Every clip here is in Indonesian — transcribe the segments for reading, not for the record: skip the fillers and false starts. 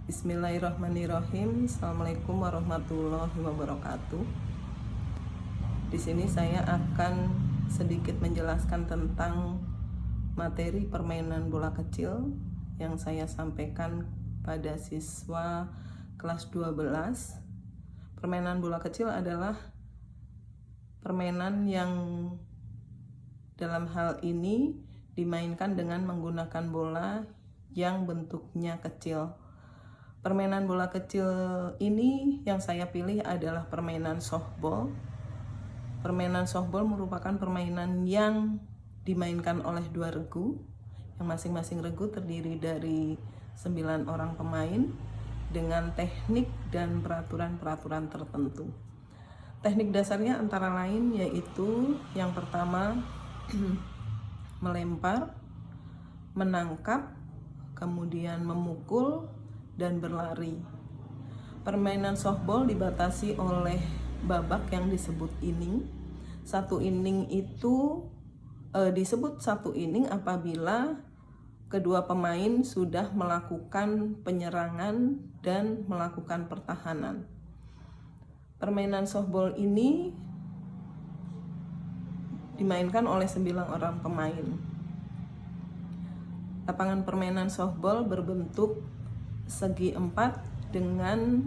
Bismillahirrahmanirrahim. Assalamualaikum warahmatullahi wabarakatuh. Di sini saya akan sedikit menjelaskan tentang materi permainan bola kecil yang saya sampaikan pada siswa kelas 12. Permainan bola kecil adalah permainan yang dalam hal ini dimainkan dengan menggunakan bola yang bentuknya kecil. Permainan bola kecil ini yang saya pilih adalah permainan softball. Permainan softball merupakan permainan yang dimainkan oleh dua regu, yang masing-masing regu terdiri dari 9 orang pemain dengan teknik dan peraturan-peraturan tertentu. Teknik dasarnya antara lain yaitu yang pertama melempar, menangkap, kemudian memukul, dan berlari. Permainan softball dibatasi oleh babak yang disebut inning. Satu inning itu disebut satu inning apabila kedua pemain sudah melakukan penyerangan dan melakukan pertahanan. Permainan softball ini dimainkan oleh 9 orang pemain. Lapangan permainan softball berbentuk segi 4 dengan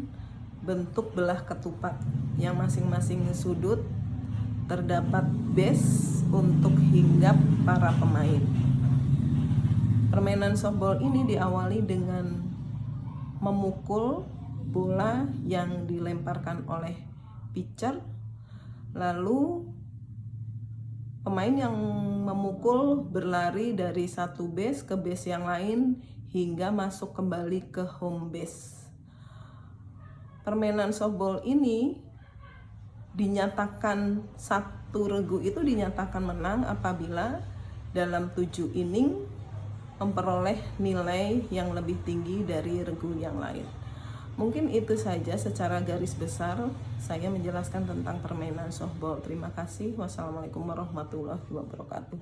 bentuk belah ketupat yang masing-masing sudut terdapat base untuk hinggap para pemain. Permainan softball ini diawali dengan memukul bola yang dilemparkan oleh pitcher, lalu pemain yang memukul berlari dari satu base ke base yang lain hingga masuk kembali ke home base. Permainan softball ini dinyatakan satu regu itu dinyatakan menang apabila dalam 7 inning memperoleh nilai yang lebih tinggi dari regu yang lain. Mungkin itu saja secara garis besar saya menjelaskan tentang permainan softball. Terima kasih. Wassalamualaikum warahmatullahi wabarakatuh.